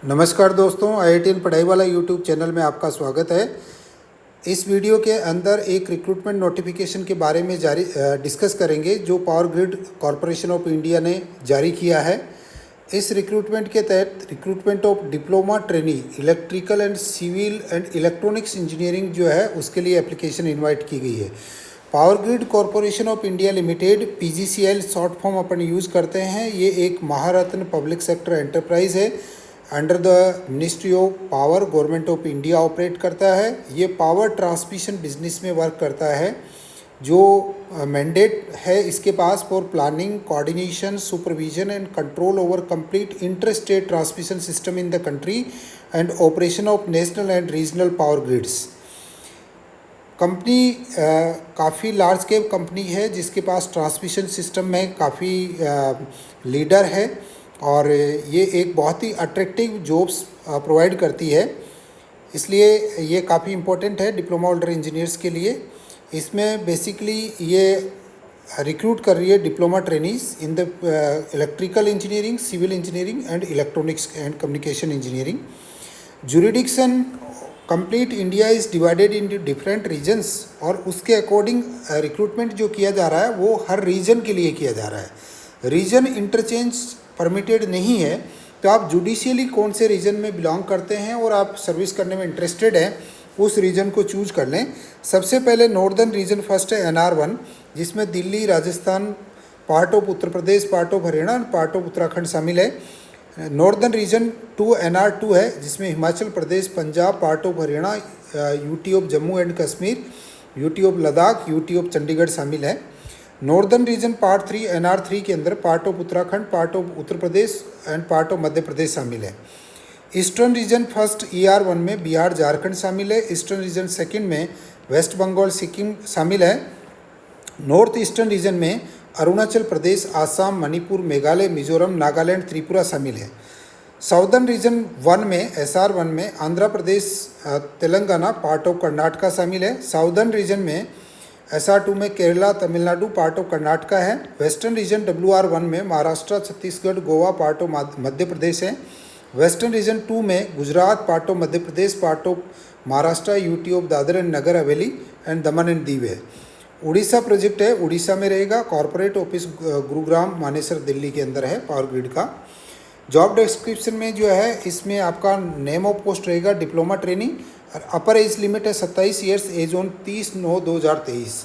नमस्कार दोस्तों, IITN पढ़ाई वाला यूट्यूब चैनल में आपका स्वागत है। इस वीडियो के अंदर एक रिक्रूटमेंट नोटिफिकेशन के बारे में डिस्कस करेंगे जो power grid corporation of India ने जारी किया है। इस रिक्रूटमेंट के तहत recruitment of diploma trainee electrical and civil and electronics engineering जो है उसके लिए एप्लीकेशन इन्वाइट की गई है। Power grid corporation of India limited PGCL short form अपन यूज़ करते हैं। ये एक महारत्न पब्लिक सेक्टर एंटरप्राइज है, under the ministry of power government of India operate करता है। ये पावर ट्रांसमिशन बिजनेस में वर्क करता है। जो मैंडेट है इसके पास for planning, coordination, supervision and control over complete inter state transmission system in the country and operation of national and regional power grids. Company काफ़ी लार्ज स्केल कंपनी है जिसके पास ट्रांसमिशन सिस्टम में काफ़ी लीडर है और ये एक बहुत ही अट्रैक्टिव जॉब्स प्रोवाइड करती है, इसलिए ये काफ़ी इम्पोर्टेंट है डिप्लोमा होल्डर इंजीनियर्स के लिए। इसमें बेसिकली ये रिक्रूट कर रही है diploma trainees in the electrical engineering, civil engineering and electronics and communication engineering. Jurisdiction complete India is divided into different regions और उसके अकॉर्डिंग रिक्रूटमेंट जो किया जा रहा है वो हर रीजन के लिए किया जा रहा है। रीजन इंटरचेंज परमिटेड नहीं है, तो आप जुडिशियली कौन से रीजन में बिलोंग करते हैं और आप सर्विस करने में इंटरेस्टेड हैं उस रीजन को चूज कर लें। सबसे पहले नॉर्दर्न रीजन फर्स्ट है NR1, जिसमें Delhi, Rajasthan, part of Uttar Pradesh, part of Haryana और पार्ट ऑफ उत्तराखंड शामिल है। नॉर्दर्न रीजन 2 NR2 है, जिसमें Himachal Pradesh, Punjab, part of Haryana, UT of Jammu and Kashmir, UT of Ladakh, UT of Chandigarh शामिल है। नॉर्दर्न रीजन पार्ट 3 NR3 के अंदर part of Uttarakhand, part of Uttar Pradesh and part of Madhya Pradesh शामिल है। ईस्टर्न रीजन फर्स्ट ER1 में बिहार, झारखंड शामिल है। ईस्टर्न रीजन सेकंड में वेस्ट बंगाल, सिक्किम शामिल है। नॉर्थ ईस्टर्न रीजन में अरुणाचल प्रदेश, आसाम, मणिपुर, मेघालय, मिजोरम, नागालैंड, त्रिपुरा शामिल है। साउदर्न रीजन 1 में SR1 में आंध्र प्रदेश, तेलंगाना, पार्ट ऑफ कर्नाटका शामिल है। साउदर्न रीजन में SR2 में केरला, तमिलनाडु, पार्ट ऑफ कर्नाटका है। वेस्टर्न रीजन WR1 में महाराष्ट्र, छत्तीसगढ़, गोवा, पार्ट ऑफ मध्य प्रदेश है। वेस्टर्न रीजन 2 में Gujarat, part of Madhya Pradesh, part of Maharashtra, UT of Dadra and Nagar Haveli and Daman and Diu है। उड़ीसा प्रोजेक्ट है, उड़ीसा में रहेगा। कॉर्पोरेट ऑफिस गुरुग्राम, मानेसर, दिल्ली के अंदर है पावर ग्रिड का। जॉब डिस्क्रिप्शन में जो है इसमें आपका नेम ऑफ पोस्ट रहेगा डिप्लोमा ट्रेनिंग और अपर एज लिमिट है 27 years, age on 30/9/2023।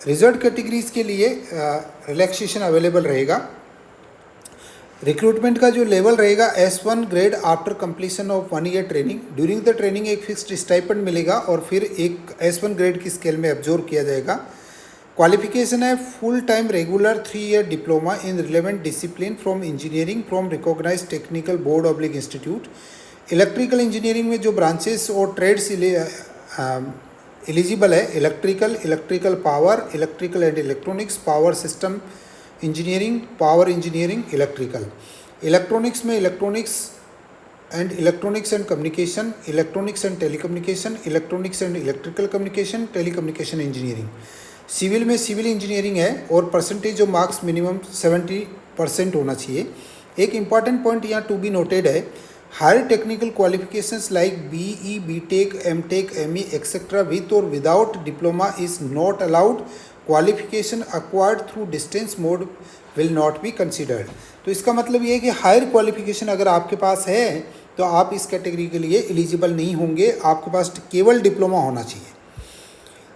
Reserve categories के लिए रिलैक्सेशन अवेलेबल रहेगा। रिक्रूटमेंट का जो लेवल रहेगा S1 grade after completion of 1 year training. During the training एक फिक्स्ड स्टाइपेंड मिलेगा और फिर एक S1 ग्रेड की स्केल में एब्जॉर्ब किया जाएगा। क्वालिफिकेशन है full time regular 3 year diploma in relevant discipline from engineering from recognised technical board oblique institute. Electrical engineering में जो ब्रांचेस और ट्रेड्स एलिजिबल है electrical power, electrical and electronics, power system engineering, power engineering, electrical. Electronics में electronics and communication, electronics and telecommunication, electronics and electrical communication, telecommunication engineering. Civil में civil engineering है और percentage of marks minimum 70% होना चाहिए। एक important point यहाँ to be noted है, higher technical qualifications like BE, BTech, MTech, ME etcetera with और without diploma is not allowed. Qualification acquired through distance mode will not be considered. तो इसका मतलब ये है कि हायर क्वालिफिकेशन अगर आपके पास है तो आप इस कैटेगरी के लिए एलिजिबल नहीं होंगे, आपके पास केवल डिप्लोमा होना चाहिए।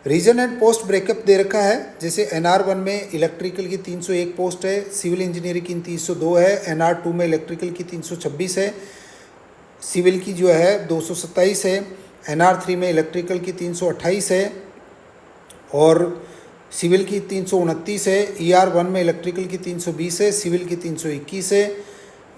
रीजन एंड पोस्ट ब्रेकअप दे रखा है, जैसे NR1 में इलेक्ट्रिकल की 301 पोस्ट है, सिविल इंजीनियरिंग की 302 है, NR2 में इलेक्ट्रिकल की 326 है, सिविल की जो है 227 है, NR3 में इलेक्ट्रिकल की 328 है और सिविल की 329 है। ER1 में इलेक्ट्रिकल की 320 है, सिविल की 321 है।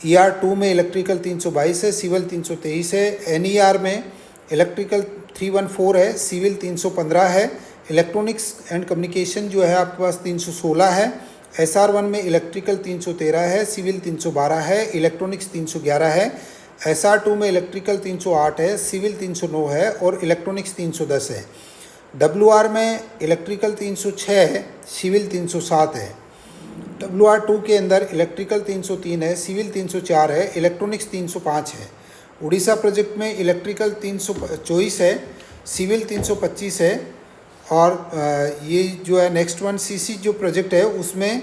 ER2 में इलेक्ट्रिकल 322 है, सिविल 323 है। NER में इलेक्ट्रिकल 314 है, सिविल 315 है। इलेक्ट्रॉनिक्स एंड कम्युनिकेशन जो है आपके पास 316 है। SR1 में इलेक्ट्रिकल 313 है, सिविल 312 है, इलेक्ट्रॉनिक्स 311 है। SR2 में इलेक्ट्रिकल 308 है, सिविल 309 है और इलेक्ट्रॉनिक्स 310 है। WR में इलेक्ट्रिकल 306 है, सिविल 307 है। WR2 के अंदर इलेक्ट्रिकल 303 है, सिविल 304 है, इलेक्ट्रॉनिक्स 305 है। उड़ीसा प्रोजेक्ट में इलेक्ट्रिकल 324 है, सिविल 325 है, और ये जो है नेक्स्ट वन CC जो प्रोजेक्ट है उसमें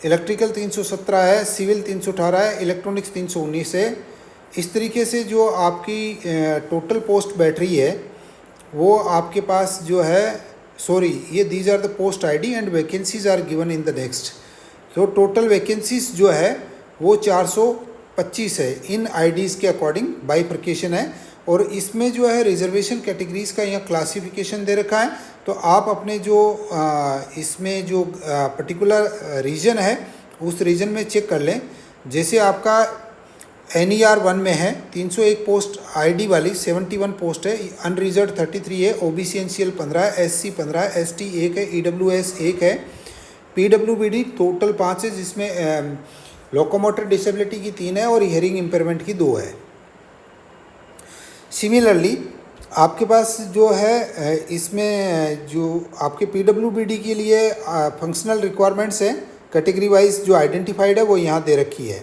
इलेक्ट्रिकल 317 है, सिविल 318 है, इलेक्ट्रॉनिक्स 319 है। इस तरीके से जो आपकी टोटल पोस्ट बैठ रही है वो आपके पास जो है, सॉरी, ये these are the post ID and vacancies are given in the next. तो टोटल वैकेंसीज जो है वो 425 है, इन IDs के अकॉर्डिंग बाइफर्केशन है। और इसमें जो है रिजर्वेशन कैटेगरीज का यहाँ क्लासिफिकेशन दे रखा है। तो आप अपने जो इसमें जो पर्टिकुलर रीजन है उस रीजन में चेक कर लें। जैसे आपका NER 1 में है 301 पोस्ट ID वाली 71 पोस्ट है, अनरिजर्व 33 है, OBC NCL 15 है, SC 15 है, ST 1 है, EWS 1 है, PWBD टोटल 5 है, जिसमें लोकोमोटर डिसेबिलिटी की 3 है और हियरिंग इम्पेयरमेंट की 2 है। सिमिलरली आपके पास जो है इसमें जो आपके PWBD के लिए फंक्शनल रिक्वायरमेंट्स है कैटेगरी वाइज जो आइडेंटिफाइड है वो यहाँ दे रखी है।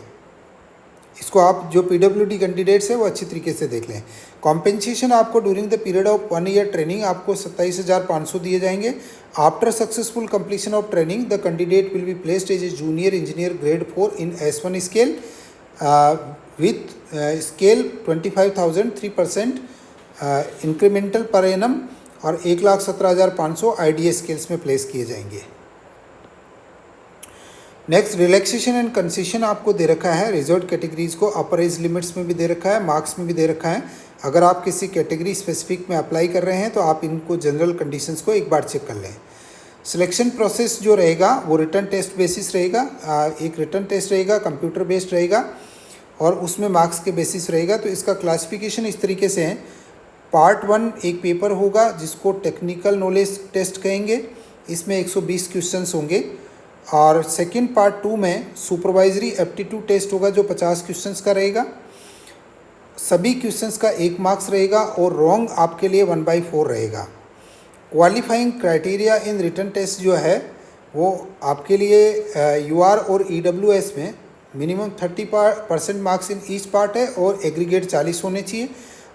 इसको आप जो PWD कैंडिडेट्स है वो अच्छी तरीके से देख लें। कॉम्पेंसेशन आपको during the period of 1 year training आपको 27,500 दिए जाएंगे। After successful completion of training the candidate will be placed as a junior engineer grade 4 in S1 scale with scale 25,000 3% incremental per annum और 1,17,500 IDA स्केल्स में place किए जाएंगे। Next relaxation and concession आपको दे रखा है। रिजर्व कैटेगरीज को अपर as limits में भी दे रखा है, मार्क्स में भी दे रखा है। अगर आप किसी कैटेगरी स्पेसिफिक में अप्लाई कर रहे हैं तो आप इनको जनरल कंडीशंस को एक बार चेक कर लें। सिलेक्शन प्रोसेस जो रहेगा वो रिटर्न टेस्ट बेसिस रहेगा। एक रिटर्न टेस्ट रहेगा, कंप्यूटर बेस्ड रहेगा और उसमें मार्क्स के बेसिस रहेगा। तो इसका क्लासिफिकेशन इस तरीके से है। पार्ट 1 एक पेपर होगा जिसको टेक्निकल नॉलेज टेस्ट कहेंगे, इसमें 120 क्वेश्चंस होंगे। और सेकंड पार्ट 2 में सुपरवाइजरी एप्टीट्यूड टेस्ट होगा जो 50 क्वेश्चंस का रहेगा। सभी क्वेश्चंस का 1 मार्क्स रहेगा और रॉन्ग आपके लिए 1/4 रहेगा। Qualifying criteria in written test जो है वो आपके लिए UR और EWS में minimum 30% marks in each part है और एग्रीगेट 40 होने चाहिए।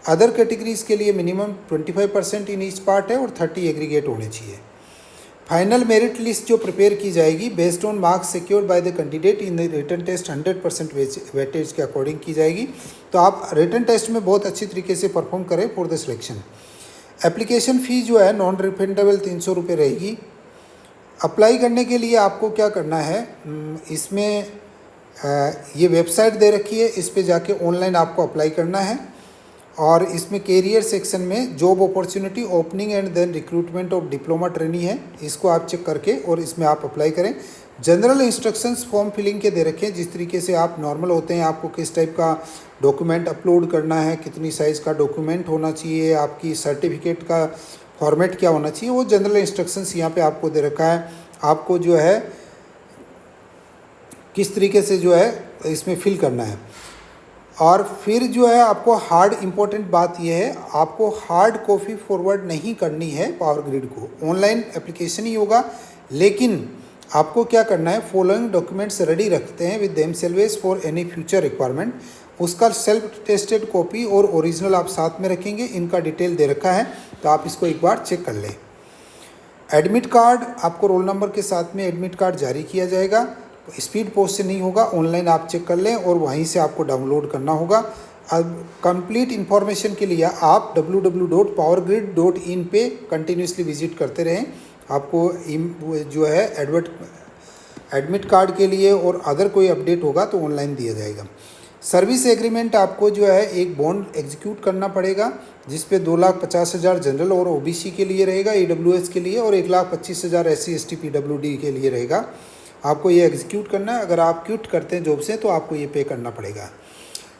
अदर कैटेगरीज के लिए मिनिमम 25% इन ईच पार्ट है और 30 एग्रीगेट होने चाहिए। फाइनल मेरिट लिस्ट जो प्रिपेयर की जाएगी based on marks secured by the candidate in the written test 100% weightage के अकॉर्डिंग की जाएगी। तो आप रिटन टेस्ट में बहुत अच्छी तरीके से परफॉर्म करें for the selection. Application fee जो है नॉन रिफंडेबल 300 रुपये रहेगी। अप्लाई करने के लिए आपको क्या करना है, इसमें ये वेबसाइट दे रखी है, इस पे जाके ऑनलाइन आपको अप्लाई करना है। और इसमें कैरियर सेक्शन में job opportunity opening and then recruitment of diploma trainee है, इसको आप चेक करके और इसमें आप अप्लाई करें। जनरल इंस्ट्रक्शंस फॉर्म फिलिंग के दे रखे हैं, जिस तरीके से आप नॉर्मल होते हैं, आपको किस टाइप का डॉक्यूमेंट अपलोड करना है, कितनी साइज़ का डॉक्यूमेंट होना चाहिए, आपकी सर्टिफिकेट का फॉर्मेट क्या होना चाहिए, वो जनरल इंस्ट्रक्शंस यहाँ पे आपको दे रखा है। आपको जो है किस तरीके से जो है इसमें फिल करना है। और फिर जो है आपको हार्ड इम्पोर्टेंट बात यह है, आपको हार्ड कॉपी फॉरवर्ड नहीं करनी है पावर ग्रिड को, ऑनलाइन एप्लीकेशन ही होगा। लेकिन आपको क्या करना है, फॉलोइंग डॉक्यूमेंट्स रेडी रखते हैं with them salvage for any future requirement. उसका सेल्फ टेस्टेड कॉपी और ओरिजिनल आप साथ में रखेंगे, इनका डिटेल दे रखा है, तो आप इसको एक बार चेक कर लें। एडमिट कार्ड आपको रोल नंबर के साथ में एडमिट कार्ड जारी किया जाएगा, स्पीड पोस्ट से नहीं होगा, ऑनलाइन आप चेक कर लें और वहीं से आपको डाउनलोड करना होगा। अब कंप्लीट इन्फॉर्मेशन के लिए आप www.powergrid.in पे कंटिन्यूसली विजिट करते रहें। आपको जो है एडमिट कार्ड के लिए और अदर कोई अपडेट होगा तो ऑनलाइन दिया जाएगा। सर्विस एग्रीमेंट आपको जो है एक बॉन्ड एग्जीक्यूट करना पड़ेगा, जिस पे 2,50,000 जनरल और OBC के लिए रहेगा, EWS के लिए, और 1,25,000 SC ST PWD के लिए रहेगा। आपको ये एग्जीक्यूट करना है। अगर आप क्विट करते हैं जॉब से तो आपको ये पे करना पड़ेगा।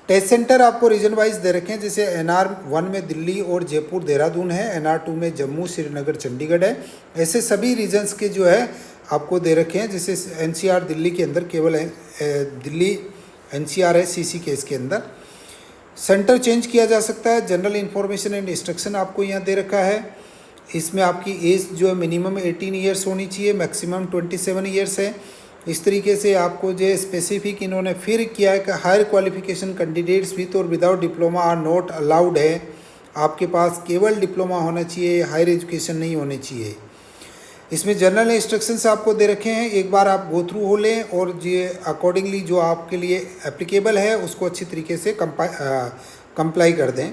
टेस्ट सेंटर आपको रीजन वाइज दे रखे हैं, जैसे NR 1 में दिल्ली और जयपुर देहरादून है, NR 2 में जम्मू श्रीनगर चंडीगढ़ है। ऐसे सभी रीजन्स के जो है आपको दे रखे हैं। जैसे NCR दिल्ली के अंदर केवल दिल्ली NCR है CC केस के अंदर। सेंटर चेंज किया जा सकता है। जनरल इन्फॉर्मेशन एंड इंस्ट्रक्शन आपको यहाँ दे रखा है। इसमें आपकी एज जो है मिनिमम 18 ईयर्स होनी चाहिए, मैक्सिमम 27 ईयर्स है। इस तरीके से आपको जो स्पेसिफिक इन्होंने फिर किया है कि हायर क्वालिफिकेशन कैंडिडेट्स विथ और without diploma are not allowed है। आपके पास केवल डिप्लोमा होना चाहिए, हायर एजुकेशन नहीं होनी चाहिए। इसमें जनरल इंस्ट्रक्शंस आपको दे रखे हैं, एक बार आप गो थ्रू हो लें और ये अकॉर्डिंगली जो आपके लिए एप्लीकेबल है उसको अच्छी तरीके से कंप्लाई कर दें।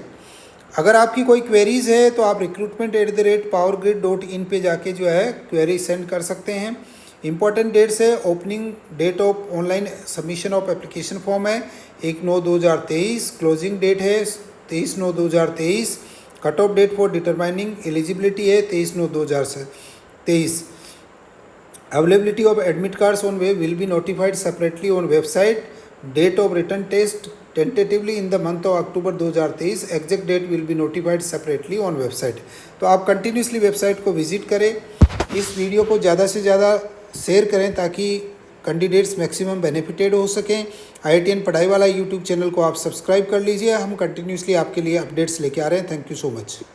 अगर आपकी कोई क्वेरीज़ है तो आप recruitment@powergrid.in पे जाके जो है क्वेरी सेंड कर सकते हैं। इंपॉर्टेंट डेट्स है, opening date of online submission of application form है 1/9/2023, क्लोजिंग डेट है 23/9/2023, cut off date for determining eligibility है 23/9/2023। Availability of admit cards on web will be notified separately on website. Date of return test tentatively in the month of October 2023, exact date will be notified separately on website. तो आप continuously website को visit करें, इस video को ज़्यादा से ज़्यादा share करें ताकि कैंडिडेट्स मैक्सिमम बेनिफिटेड हो सकें। IITN पढ़ाई वाला यूट्यूब चैनल को आप सब्सक्राइब कर लीजिए, हम कंटिन्यूसली आपके लिए अपडेट्स लेके आ रहे हैं। Thank you so much.